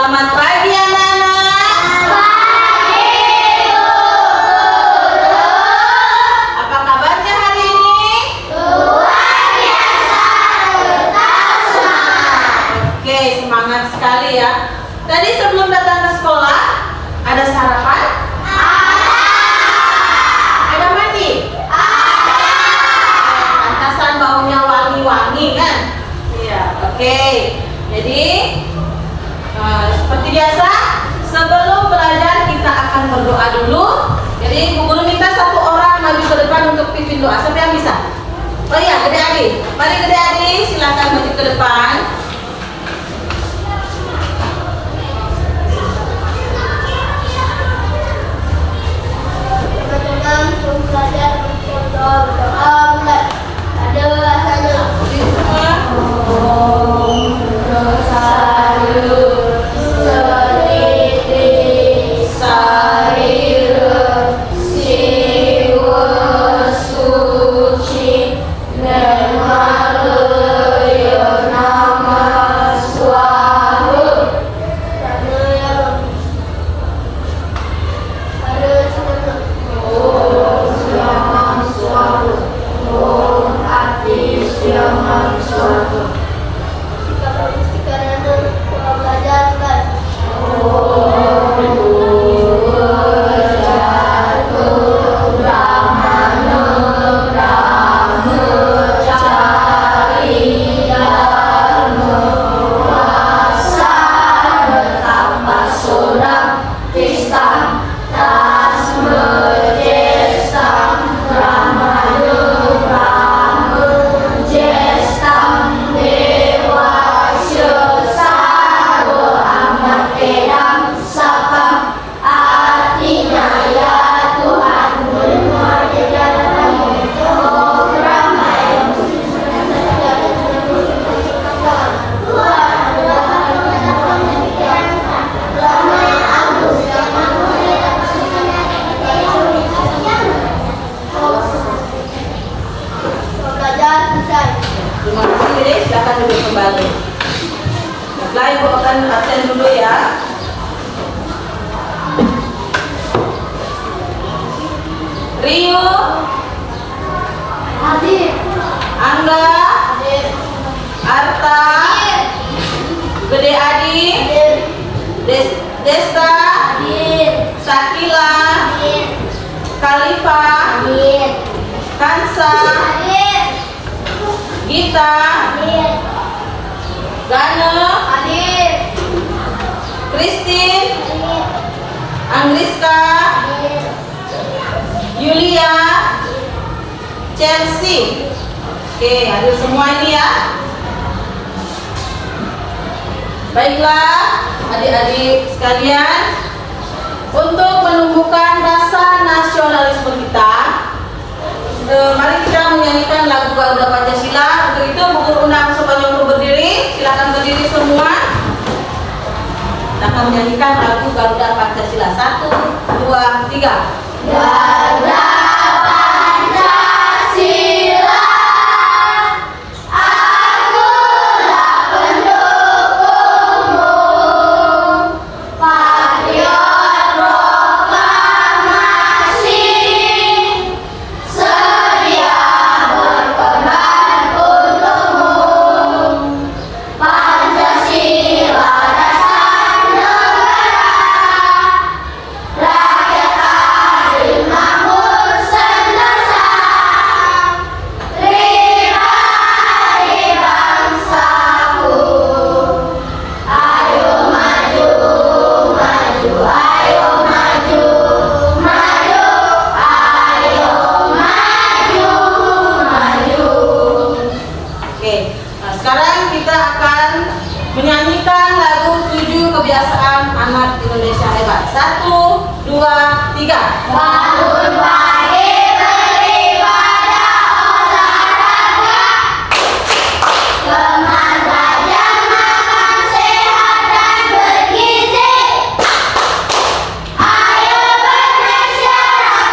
Selamat pagi anak-anak. Pagi Bu Guru. Apa kabarnya hari ini? Luar biasa, tetap semangat. Oke, semangat sekali ya. Tadi sebelum datang ke sekolah, ada sarapan? Ada mandi? Pantasan baunya wangi-wangi kan? Iya, oke. Jadi seperti biasa, sebelum belajar kita akan berdoa dulu. Jadi Bu Guru minta satu orang maju ke depan untuk pimpin doa. Siapa yang bisa? Oh iya, Gede Adi. Mari Gede Adi, silakan maju ke depan. Teman-teman, sebelum belajar berdoa mulai. Ada rasanya. Terima kasih Gede, silakan duduk kembali. Baiklah, Ibu akan absen dulu ya. Rio, Hadir. Angga, Hadir. Arta, Gede Adi, Hadir. Desta, Hadir. Sakila, Hadir. Khalifa, Hadir. Kansa, Hadir. Gita, Hadir. Gana, Hadir. Christine, Hadir. Anggriska, Hadir. Yulia, Chelsea. Oke, hadir semua ini ya. Baiklah, adik-adik sekalian, untuk menumbuhkan rasa nasionalisme kita, mari kita menyanyikan lagu Garuda Pancasila. Untuk itu, Bu Guru undang semuanya untuk berdiri. Silakan berdiri semua. Kita akan menyanyikan lagu Garuda Pancasila. 1, 2, 3. Garuda Pancasila, akulah pendukungmu. Patriot proklamasi, sedia berkorban untukmu. Pancasila dasar negara, rakyat adil makmur sentosa. Terima kasih bangsaku, ayo maju, maju, ayo maju, maju, ayo maju, maju. Oke, nah sekarang kita akan menyanyikan lagu 7 kebiasaan anak Indonesia hebat. 1, 2, 3. Bangun pagi beribadah olahraga, keman belajar makan sehat dan bergizi. Ayo bermasyarakat,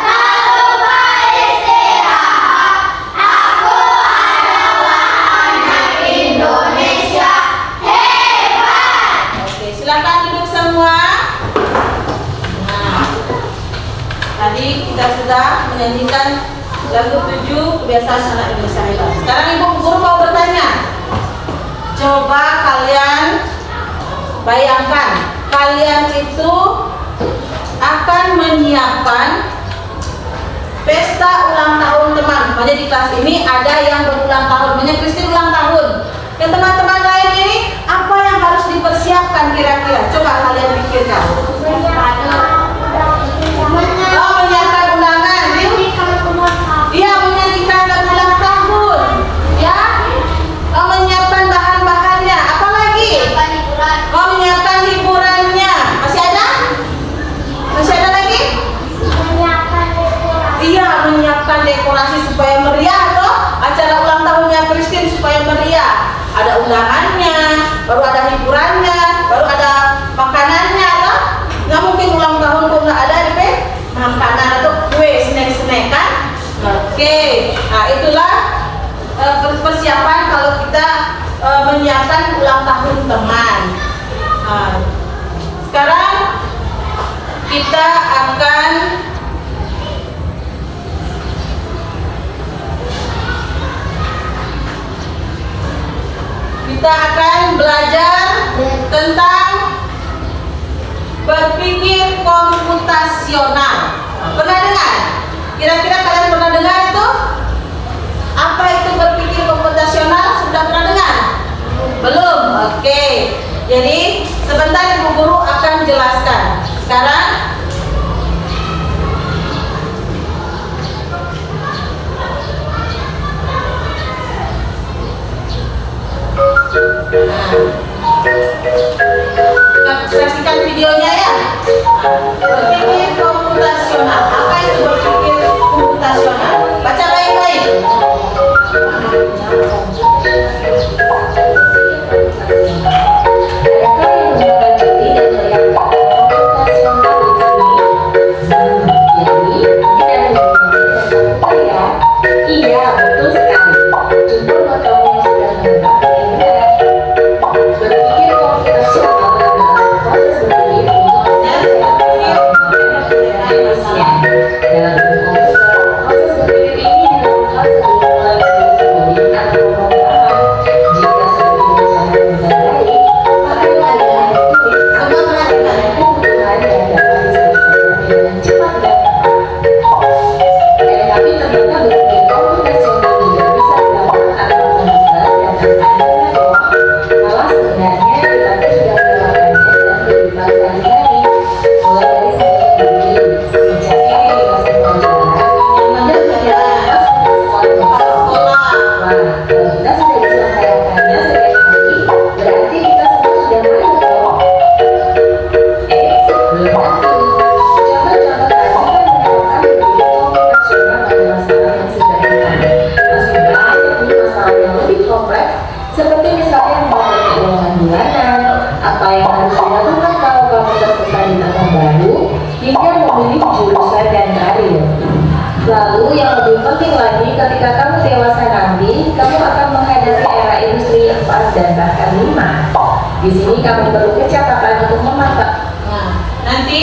tak lupa istirahat. Aku adalah anak kita menyanyikan lagu 7 kebiasaan anak Indonesia hebat. Sekarang ibu guru mau bertanya. Coba kalian bayangkan, kalian itu akan menyiapkan pesta ulang tahun teman. Makanya di kelas ini ada yang berulang tahun, makanya Kristi ulang tahun. Dan teman-teman lain ini apa yang harus dipersiapkan kira-kira? Coba kalian pikirkan. Oh, menyiapkan undangan. Iya, menyanyikan lagu ulang tahun. Ya. Oh, menyiapkan bahan-bahannya. Apa lagi? Oh, menyiapkan hiburannya. Masih ada? Masih ada lagi? Iya, menyiapkan dekorasi supaya meriah toh. Acara ulang tahunnya Christine supaya meriah. Ada undangannya, baru ada hiburannya, baru ada makanannya toh. Nggak mungkin ulang tahun kok nggak ada makanan atau kue, snack-snack kan? Oke. Nah, itulah persiapan kalau kita menyiapkan ulang tahun teman. Nah, sekarang kita akan belajar tentang berpikir komputasional. Pernah dengar? Kira-kira kalian pernah dengar itu? Apa itu berpikir komputasional? Sudah pernah dengar? Belum? Oke. Jadi sebentar ibu guru akan jelaskan. Sekarang kita saksikan videonya ya. Berpikir komputasional. Apa itu berpikir komputasional? Baca baik-baik. Iya, betul sekali. Jumlah motornya sudah mengetahui berpikir komputasional adalah proses berpikir untuk manusia. Dalam komputer, proses berpikir ini dilakukan sebelum mulai menulis atau pemrograman. Jika sudah direncanakan dengan baik, maka kalian ditulis atau melakukan kebutuhan yang dapat diselesaikan dengan cepat dan tepat. Tetapi ternyata berpikir komputasional juga bisa dilakukan tanpa komputer dan tanpa internet loh. Malah sebenarnya kita tuh sudah melakukannya dalam kehidupan sehari-hari, mulai dari sehari-hari, mencari aplikasi pelajaran, hingga kegiatan sekolah. Wah, kalau kita sudah bisa melakukannya setiap hari, berarti kita semua sudah mahir loh. Belum tentu. Coba contoh tadi kan menerapkan berpikir komputasional pada masalah yang sederhana. Masih banyak nih masalah yang lebih kompleks, seperti misalnya membuat keuangan bulanan, apa yang harus dilakukan kalau kamu tersesat di tahun baru, hingga memilih jurusan dan karir. Lalu yang lebih penting lagi, ketika kamu dewasa nanti, kamu akan menghadapi era industri 4 dan bahkan 5. Di sini kamu perlu kecepatan untuk memantap. Nah, nanti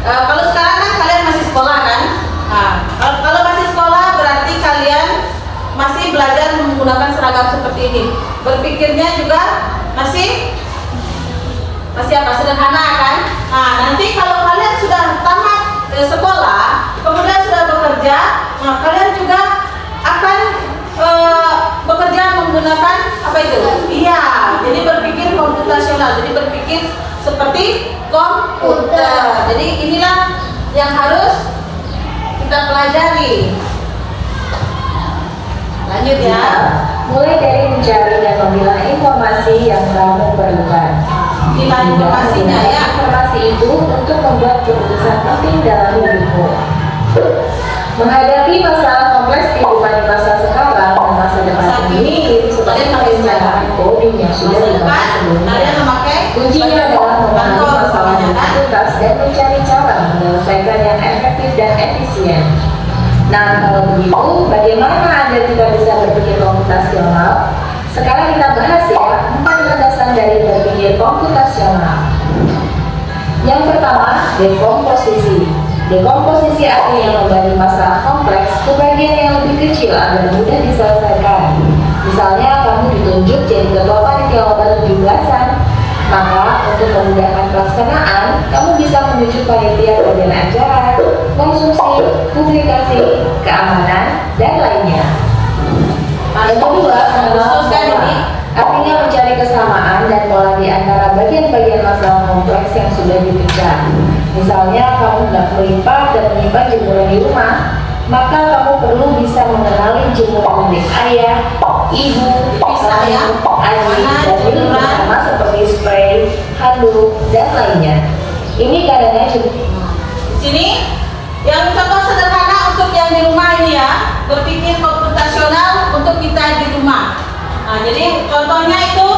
kalau sekarang kan kalian masih sekolah kan? Nah, kalau masih sekolah berarti kalian masih belajar menggunakan seragam seperti ini. Berpikirnya juga masih apa? Sederhana kan? Nah, nanti kalau kalian sudah tamat sekolah, kemudian sudah bekerja, nah kalian juga akan bekerja menggunakan apa itu? Iya, jadi berpikir komputasional, jadi berpikir seperti komputer. Jadi inilah yang harus kita pelajari. Lanjut ya. Mulai dari mencari dan memilah informasi yang kamu perlukan. Inilah informasinya ya. Informasi itu untuk membuat keputusan penting dalam hidupmu. Menghadapi masalah kompleks kehidupan di masa sekarang dan masa depan ini seperti perencanaan coding yang sudah dibahas sebelumnya. Kalian memakai Kuncinya adalah memahami masalah yang tuntas dan mencari cara menyelesaikan yang efektif dan efisien. Nah, kalau begitu, bagaimana agar kita bisa berpikir komputasional? Sekarang kita bahas ya 4 landasan dari berpikir komputasional. Yang pertama, dekomposisi. Dekomposisi artinya membagi masalah kompleks ke bagian yang lebih kecil agar mudah diselesaikan. Misalnya kamu ditunjuk jadi ketua panitia lomba 17-an, maka untuk memudahkan pelaksanaan, kamu bisa menunjuk panitia bagian acara, konsumsi, publikasi, keamanan, dan lainnya. Yang kedua adalah pola, artinya mencari kesamaan dan pola di antara bagian-bagian masalah kompleks yang sudah dipecah. Misalnya kamu hendak melipat dan menyimpan jemuran di rumah, maka kamu perlu bisa mengenali jemuran milik ayah, ibu, adik, dan milik bersama seperti spray, handuk, dan lainnya. Ini kadangnya Di sini yang contoh sederhana untuk yang di rumah ini ya, berpikir komputasional untuk kita di rumah. Nah, jadi contohnya itu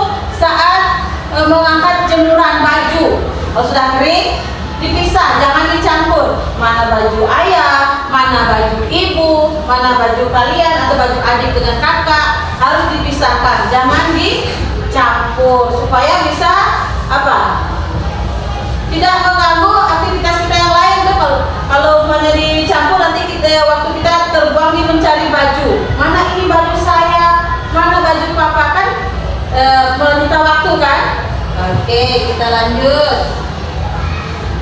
saat mengangkat jemuran baju, kalau sudah kering dipisah, jangan dicampur. Mana baju ayah, mana baju ibu, mana baju kalian atau baju adik dengan kakak, harus dipisahkan, jangan dicampur supaya bisa apa? Tidak mengganggu aktivitas kita yang lain tuh. Kalau umpamanya dicampur nanti kita waktu kita terbang mencari baju, mana ini baju saya, mana baju papa, kan menyita waktu kan. Oke, kita lanjut.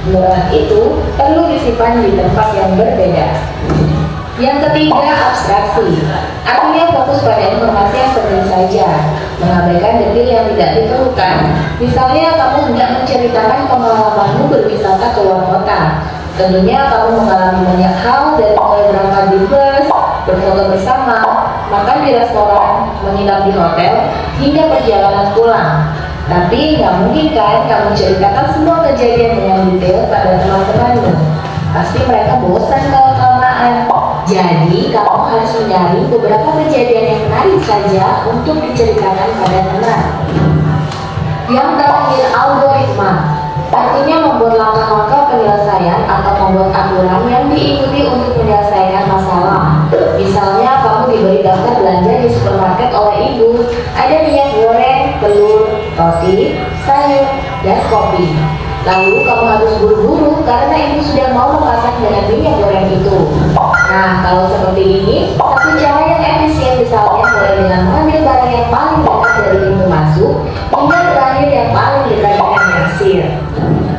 jemuran itu perlu disimpan di tempat yang berbeda. Yang ketiga, abstraksi. Artinya fokus pada informasi yang penting saja, mengabaikan detail yang tidak diperlukan. Misalnya kamu hendak menceritakan pengalamanmu berwisata ke luar kota. Tentunya kamu mengalami banyak hal dari mulai berangkat di bus, berfoto bersama, makan di restoran, menginap di hotel, hingga perjalanan pulang. Tapi nggak mungkin kan kamu ceritakan semua kejadian dengan detail pada teman-temanmu. Pasti mereka bosan kalau kelamaan. Jadi kamu harus mencari beberapa kejadian yang menarik saja untuk diceritakan pada teman. Yang terakhir, algoritma. Artinya membuat langkah-langkah penyelesaian atau membuat aturan yang diikuti untuk menyelesaikan masalah. Misalnya kamu diberi daftar belanja di supermarket oleh ibu. Ada minyak goreng, telur, roti, sayur, dan kopi. Lalu kamu harus buru-buru karena ibu sudah mau memasak dengan minyak goreng itu. Nah, kalau seperti ini, satu cara yang efisien misalnya mulai dengan mengambil barang yang paling dekat dari pintu masuk hingga terakhir yang paling dekat dengan kasir.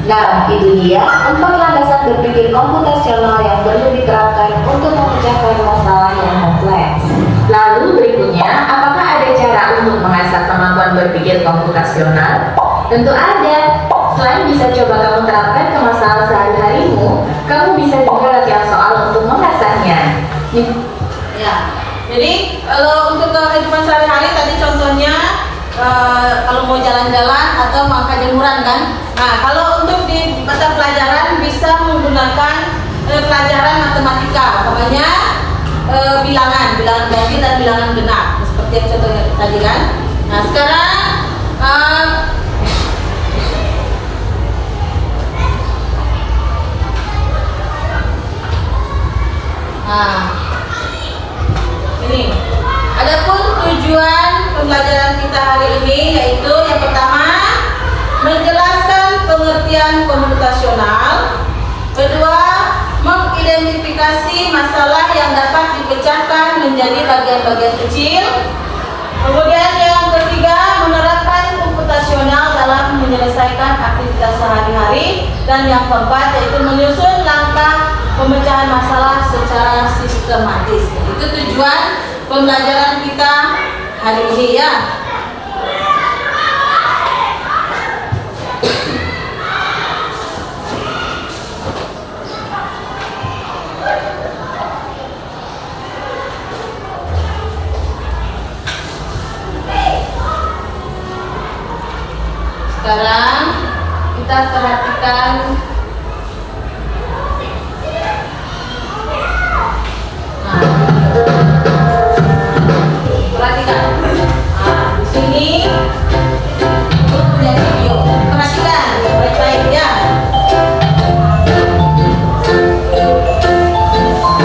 Nah, itu dia 4 landasan berpikir komputasional yang perlu diterapkan untuk memecahkan masalah yang kompleks. Lalu berikutnya, apakah ada cara untuk mengasah kemampuan berpikir komputasional? Tentu ada. Selain bisa coba kamu terapkan ke masalah sehari-harimu, kamu bisa juga latihan soal untuk mengasahnya. Ya, jadi kalau untuk kehidupan sehari-hari tadi contohnya kalau mau jalan-jalan atau mengangkat jemuran kan. Nah, kalau untuk di mata pelajaran bisa menggunakan pelajaran matematika, namanya bilangan ganjil dan bilangan genap, seperti yang contohnya tadi kan. Nah, sekarang ini. Adapun tujuan pembelajaran kita hari ini yaitu yang pertama menjelaskan pengertian komputasional, kedua mengidentifikasi masalah yang dapat dipecahkan menjadi bagian-bagian kecil, kemudian yang ketiga menerapkan komputasional dalam menyelesaikan aktivitas sehari-hari, dan yang keempat yaitu menyusun langkah pemecahan masalah secara sistematis. Itu tujuan pembelajaran kita hari ini ya. Sekarang kita perhatikan di sini punya video. Perhatikan baik-baik ya. Perhatikan yang bersama.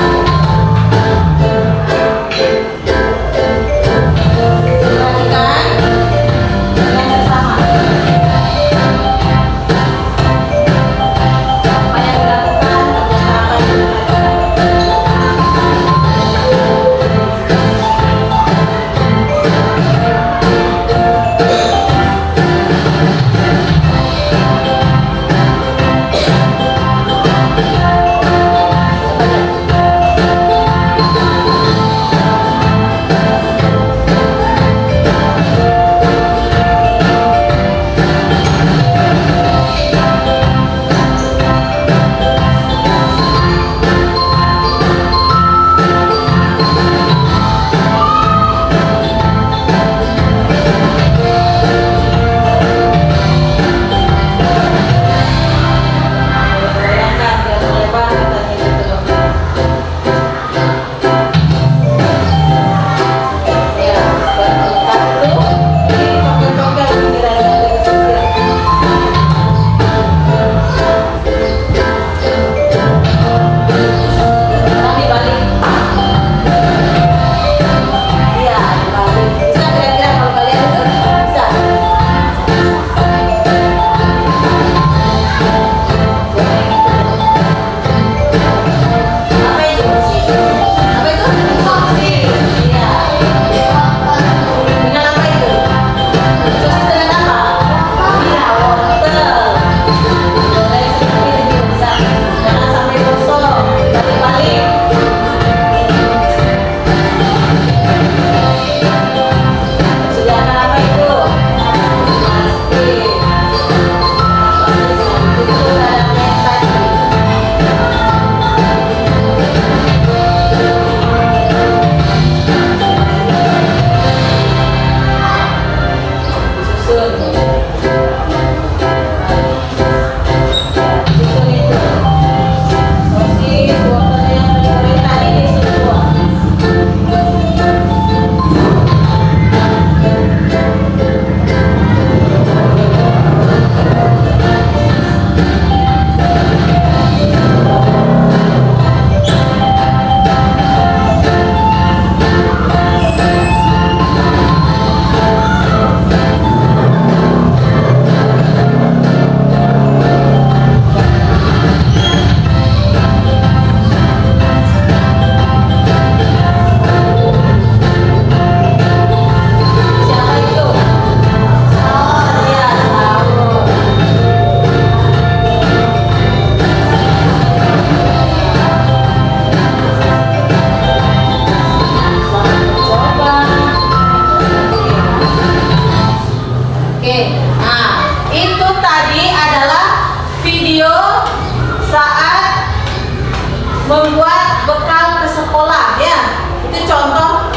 membuat bekal ke sekolah ya. Itu contoh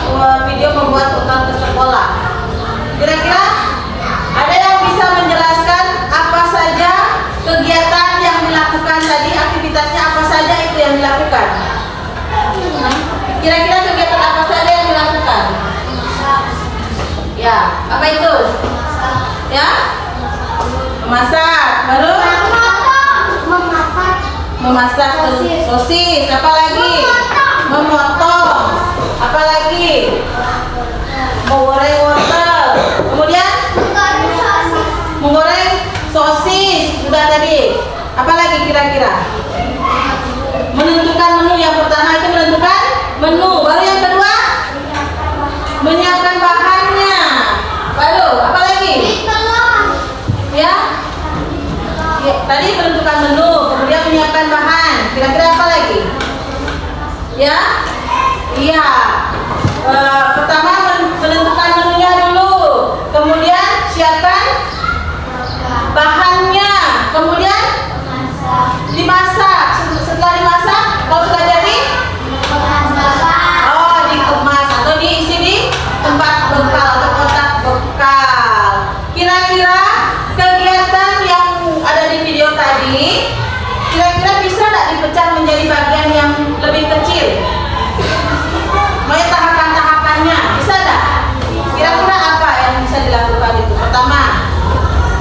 video membuat bekal ke sekolah. Kira-kira ada yang bisa menjelaskan apa saja kegiatan yang dilakukan tadi, aktivitasnya apa saja itu yang dilakukan? Kira-kira kegiatan apa saja yang dilakukan? Ya, apa itu? Ya, memasak, baru memasak sosis, apa lagi? Memotong, apa lagi? Menggoreng wortel, kemudian menggoreng sosis, sudah tadi. Apa lagi kira-kira? Menentukan menu. Yang pertama itu menentukan menu, baru yang kedua menyiapkan bahannya, baru apa lagi? Ya, tadi menentukan menu, kemudian menyiapkan bahan. Kira-kira apa lagi? Ya, iya. Pertama menentukan menunya dulu, kemudian siapkan bahannya, kemudian dimasak. Setelah dimasak, kalau sudah jadi, oh dikemas atau diisi di tempat bekal atau kotak bekal. Kira-kira kegiatan yang ada di video tadi, kira-kira bisa nggak dipecah menjadi bagian yang lebih kecil? Mau tahapan-tahapannya, bisa nggak? Kira-kira apa yang bisa dilakukan itu? Pertama,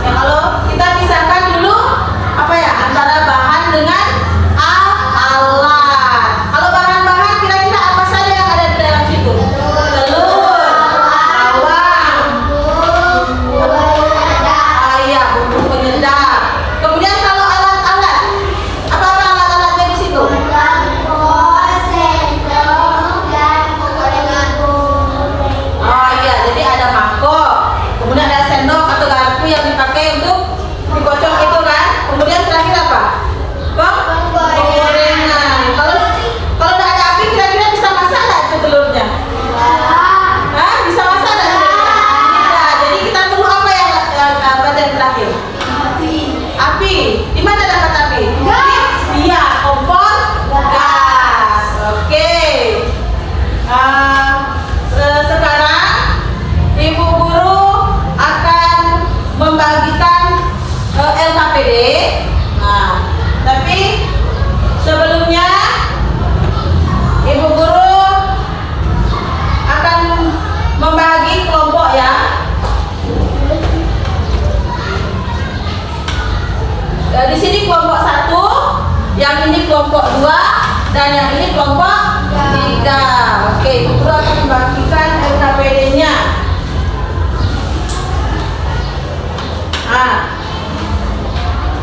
ya kalau kita pisahkan dulu apa ya antara bahan dengan alat. Kalau bahan-bahan kira-kira apa saja yang ada di dalam situ? Telur, bawang, ayam, bumbu penyedap. Kemudian kalau alat-alat, apa-apa alat-alatnya di situ? Oh iya, jadi ada mangkok, kemudian ada sendok atau garpu yang dipakai untuk dikocok itu kan. Kemudian terakhir apa? Penggorengan. Kalau udah ada api, kira-kira bisa masak nggak itu telurnya? Hah? Bisa masak nggak kira-kira? Tidak. Jadi kita perlu apa yang terakhir? Api. Di mana dapat api? Iya, kompor gas. Oke. Sekarang Ibu Guru akan membagikan LKPD. Nah, tapi sebelumnya Ibu Guru akan membagi kelompok ya. Di sini kelompok 1, yang ini kelompok 2, dan yang ini kelompok 3. Oke, Ibu Guru akan membagikan LKPD-nya. Nah,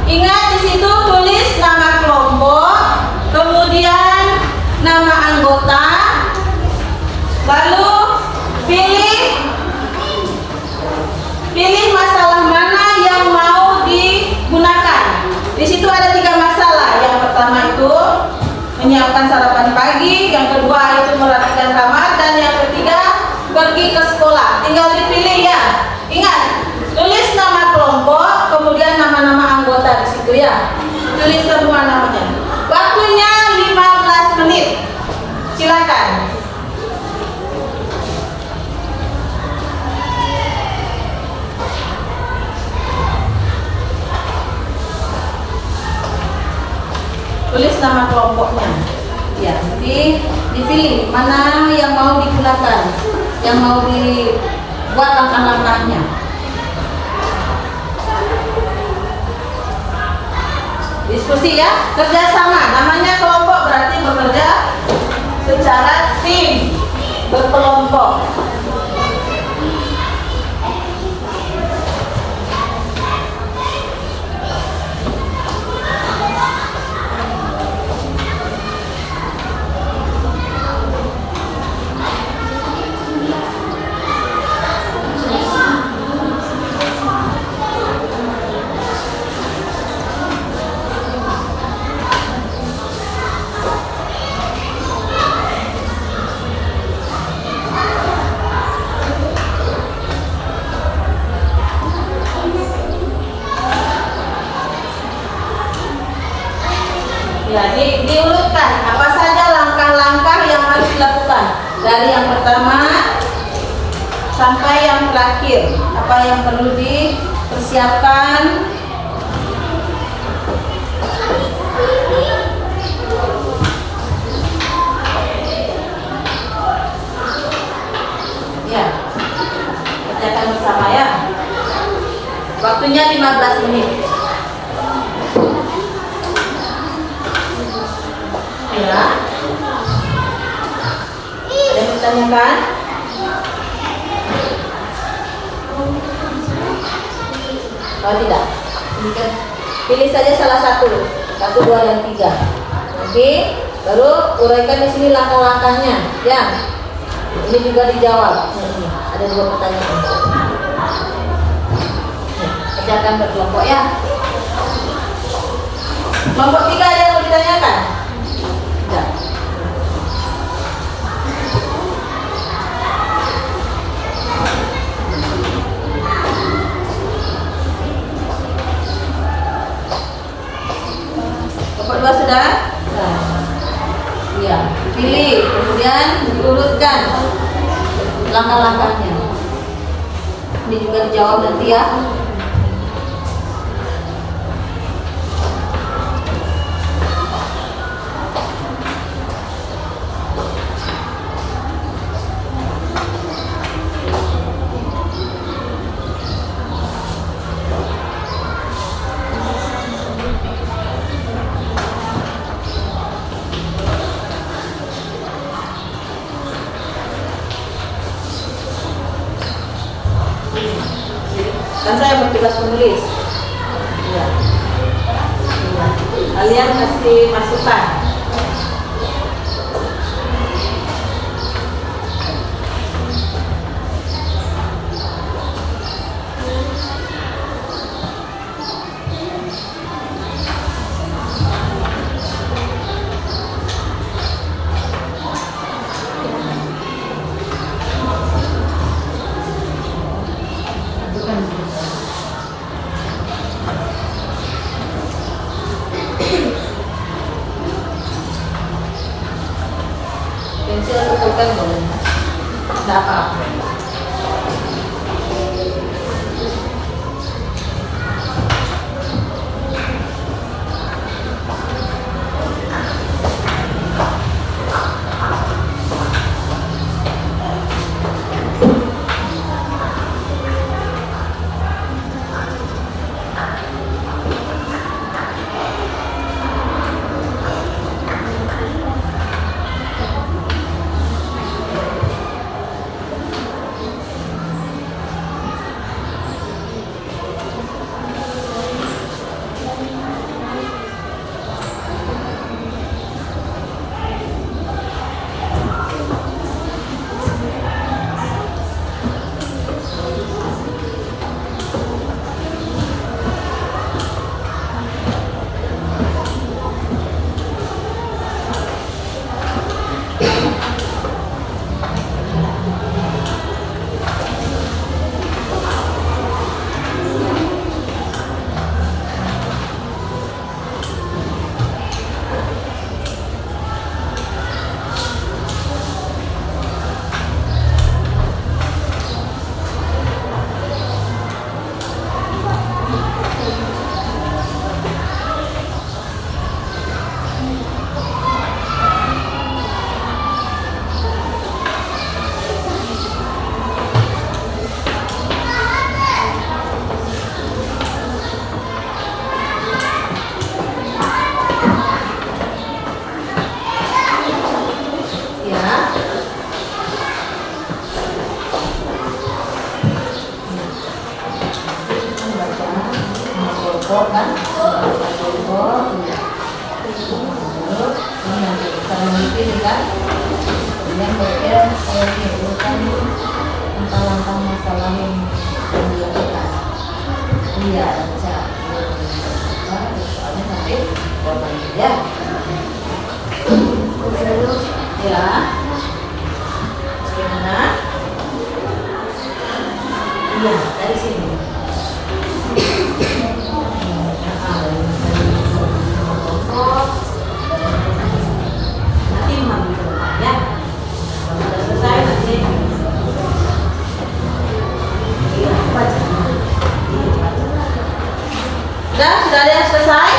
ingat di situ tulis nama kelompok, kemudian nama anggota, lalu pilih masalah mana yang mau digunakan. Di situ ada 3 masalah. Yang pertama itu menyiapkan sarapan pagi, yang kedua itu merapikan kamar, dan yang ketiga pergi ke sekolah. Tinggal dipilih ya. Ingat, tulis nama kelompok, kemudian nama-nama anggota di situ ya. Tulis semua namanya. Waktunya 15 menit. Silakan. Tulis nama kelompoknya. Ya, jadi dipilih mana yang mau digunakan, yang mau dibuat langkah-langkahnya. Diskusi ya, kerjasama. Namanya kelompok berarti bekerja secara tim, berkelompok. sampai yang terakhir. Apa yang perlu dipersiapkan? Ya, kerjakan bersama ya. Waktunya 15 menit. Ya. Ada yang ditanyakan? Oh tidak. Pilih saja salah satu, 1, 2, dan 3. Oke, baru uraikan di sini langkah-langkahnya. Ya. Ini juga dijawab. Ada 2 pertanyaan. Kerjakan berkelompok ya. Kelompok 3 ada yang mau ditanyakan? Tidak. Kelompok 2 sudah? Iya. Pilih, kemudian diurutkan langkah-langkahnya. Ini juga dijawab nanti ya. Kan saya bertugas menulis. Ya. Kalian kasih masukan. Pensil bukan boleh. Tidak apa-apa. kelompok kan, kelompok karena mungkin kan yang bagian urutan langkah-langkah masalah yang dilakukan. Iya, baca. Soalnya nanti korban ya. Ya. Bagaimana? Iya, dari sini. Nanti mengambil ya. Kalau sudah selesai nanti Sudah ada yang selesai?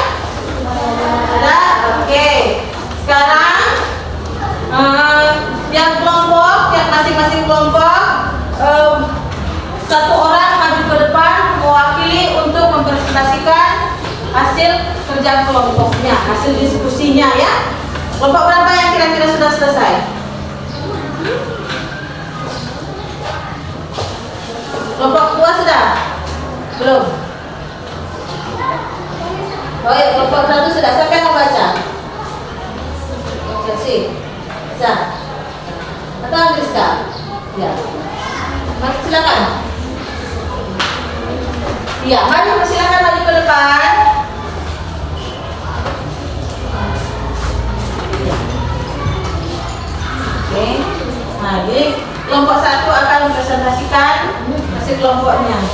Sudah? Oke. Sekarang yang kelompok, yang masing-masing kelompok satu orang maju ke depan mewakili untuk mempresentasikan hasil kerja kelompoknya, hasil diskusinya ya. Kelompok berapa yang kira-kira sudah selesai? Kelompok 2 sudah? Belum? Oh ya, kelompok 1 sudah. Siapa yang mau baca? Chelsea? Bisa? Atau Andriska? Ya. Mari silakan. Iya, mari silakan maju ke depan. Oke. Nah, jadi kelompok 1 akan mempresentasikan hasil kelompoknya.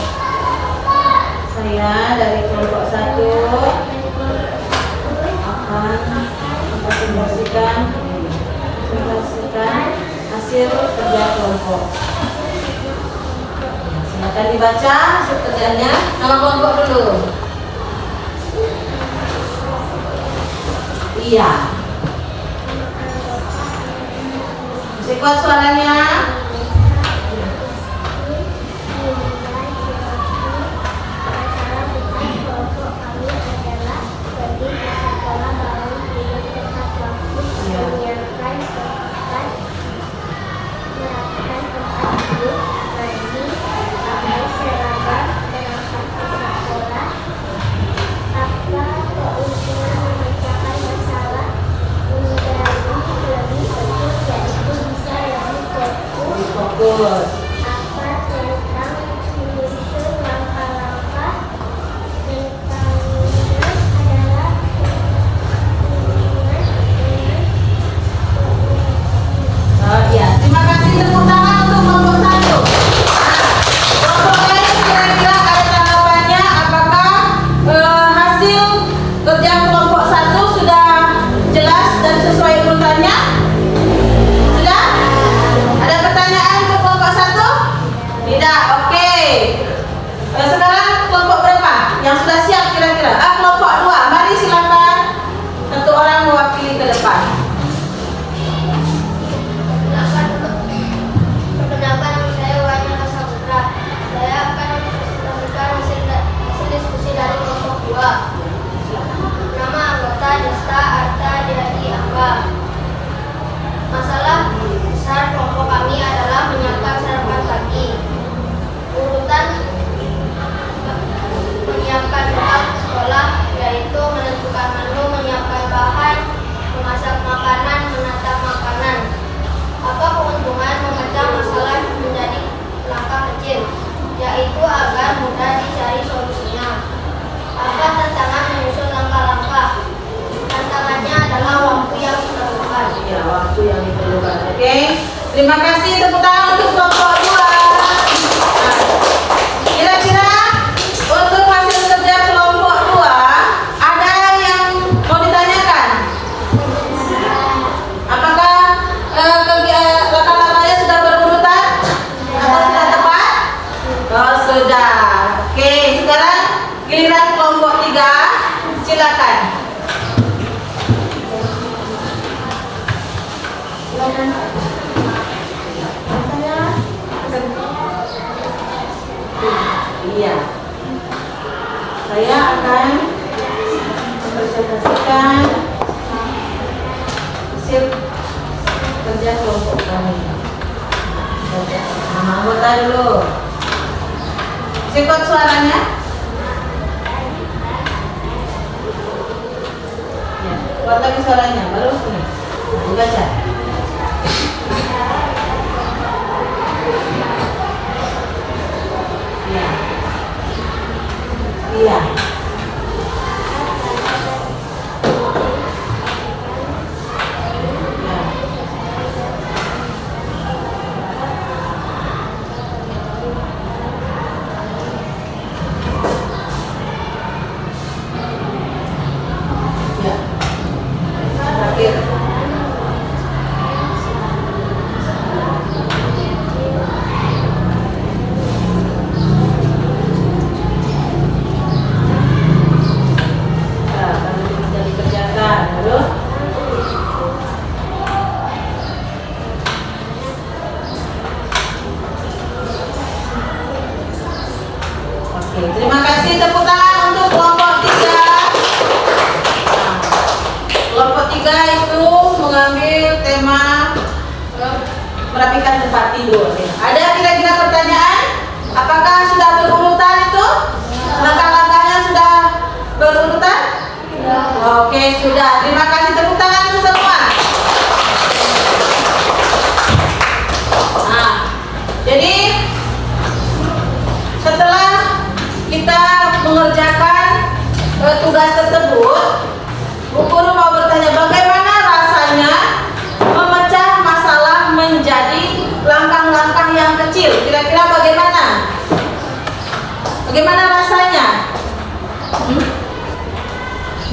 Saya dari kelompok 1 akan mempresentasikan hasil kerja kelompok. Silakan dibaca hasil kerjanya. Nama kelompok dulu. Iya. Masih kuat suaranya? Fokus. Ya, terima kasih, tepuk tangan untuk kelompok 1. Kelompok lain kira-kira ada tanggapannya, apakah hasil kerja kelompok 1 sudah jelas dan sesuai urutannya? Sudah? Ada pertanyaan ke kelompok 1? Tidak, oke. Sekarang kelompok berapa yang sudah siap kira-kira? Kelompok 2, mari silakan satu orang mewakili ke depan. Perkenalkan, nama saya Wahyu Saputra. Saya akan mempresentasikan hasil diskusi dari kelompok 2. Nama anggota Desta Arta Dihadi Angga. Masalah besar kelompok kami adalah menyiapkan sarapan pagi. Urutan menyiapkan bekal sekolah, yaitu menentukan menu, menyiapkan bahan, memasak makanan, menata makanan. Apa keuntungan memecah masalah menjadi langkah kecil, yaitu agar mudah dicari solusinya. Apa tantangan menyusun langkah-langkah? Tantangannya adalah waktu yang diperlukan. Ya, waktu yang diperlukan. Oke. Terima kasih, tepuk tangan untuk kelompok 2. Nah, kira-kira untuk hasil kerja kelompok 2 ada yang mau ditanyakan? Apakah langkah-langkahnya sudah berurutan? Atau sudah tepat? Oh, sudah. Oke, sekarang giliran kelompok 3. Silakan. Iya. Saya akan mempresentasikan hasil kerja kelompok kami. Nama anggota dulu. Sikot suaranya. Ya, kuat lagi suaranya. Baru ini. Dibaca. Iya. Iya. Ya. Terakhir. terima kasih. Tepuk tangan untuk kelompok 3. Nah, kelompok 3 itu mengambil tema merapikan tempat tidur. Ada kira-kira pertanyaan? Apakah sudah berurutan itu? Langkah-langkahnya sudah berurutan? Oke, sudah. Terima kasih. Tepuk tangan untuk semua. Nah, jadi setelah kita mengerjakan tugas tersebut, Bu Guru mau bertanya, bagaimana rasanya memecah masalah menjadi langkah-langkah yang kecil? Kira-kira bagaimana? Bagaimana rasanya?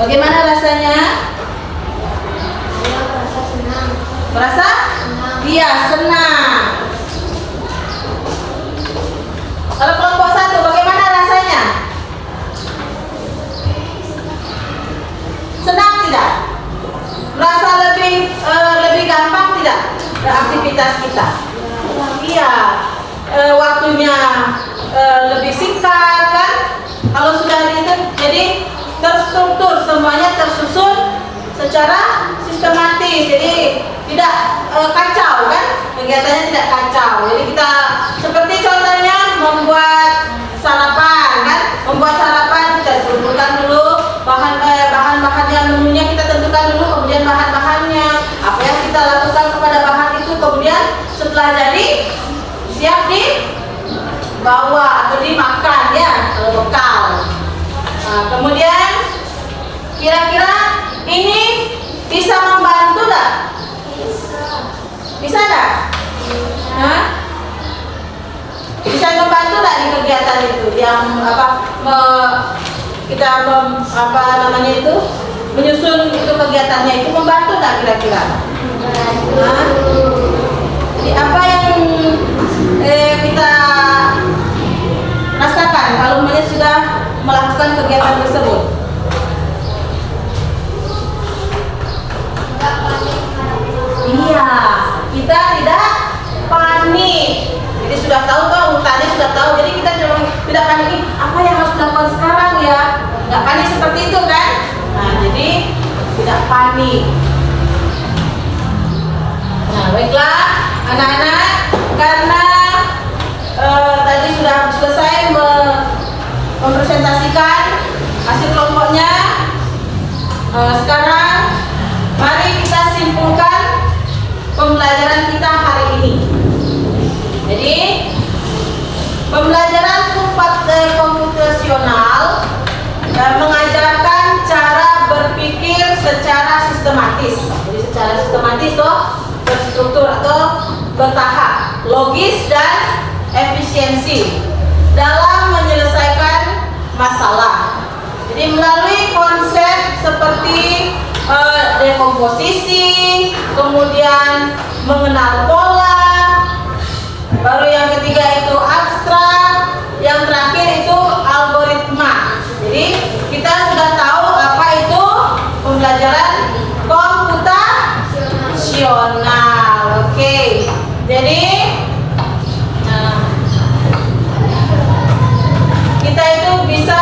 Bagaimana rasanya? Saya merasa senang. Merasa? Senang. Iya, senang. Kalau kelompok 1, bagaimana rasanya? Senang tidak? Merasa lebih gampang tidak aktivitas kita? Iya, waktunya lebih singkat kan? Kalau sudah itu, jadi terstruktur, semuanya tersusun secara sistematis, jadi tidak kacau kan? Kegiatannya tidak kacau. Jadi kita seperti contohnya membuat sarapan kan? Membuat sarapan kita tentukan dulu bahan-bahan yang menunya, kita tentukan dulu, kemudian bahan-bahannya, apa yang kita lakukan kepada bahan itu, kemudian setelah jadi siap dibawa atau dimakan ya, kalau bekal. Nah, kemudian kira-kira ini bisa membantu tak? Bisa tak? Hah? Bisa membantu tak di kegiatan itu? Yang menyusun itu kegiatannya itu membantu tak kira-kira? Hah? Jadi apa yang kita rasakan kalau umpamanya sudah melakukan kegiatan tersebut? Enggak panik menghadapi Iya, kita tidak panik. Jadi sudah tahu kan urutannya, sudah tahu. Jadi kita tidak panik. Apa yang harus dilakukan sekarang ya? Nggak panik seperti itu kan? Nah, jadi tidak panik. Nah, baiklah anak-anak, karena tadi sudah selesai mempresentasikan hasil kelompoknya. Sekarang mari kita simpulkan pembelajaran kita hari ini. Jadi pembelajaran komputasional mengajarkan cara berpikir secara sistematis. Jadi secara sistematis toh, terstruktur atau bertahap, logis dan efisiensi dalam menyelesaikan masalah. Jadi melalui konsep seperti dekomposisi, kemudian mengenal pola, baru yang ketiga itu abstrak, yang terakhir itu algoritma. Jadi kita sudah tahu apa itu pembelajaran komputasional. Oke. Jadi kita itu bisa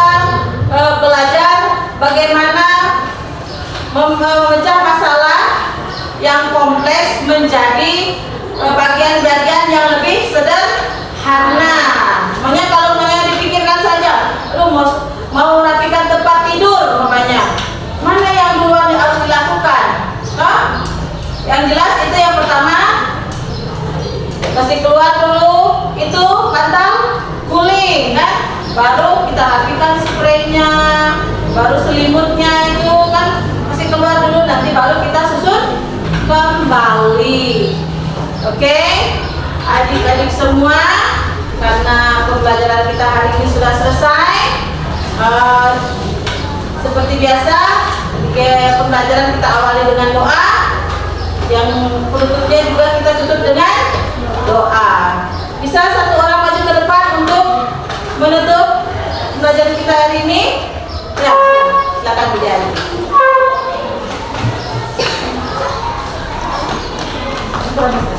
belajar bagaimana memecah masalah yang kompleks menjadi bagian-bagian yang lebih sederhana. Makanya kalau dipikirkan saja, lu mau rapikan tempat tidur, makanya mana yang duluan harus dilakukan? Hah? Yang jelas itu yang pertama, kasih keluar dulu itu bantal guling kan, baru kita rapikan spraynya, baru selimutnya itu kan kasih keluar dulu, nanti baru kita susun kembali. Oke, adik-adik semua, karena pembelajaran kita hari ini sudah selesai, seperti biasa pembelajaran kita awali dengan doa, yang penutupnya juga kita tutup dengan doa. Bisa satu orang maju ke depan untuk menutup pembelajaran kita hari ini? Ya, silakan berdiri. Terima kasih.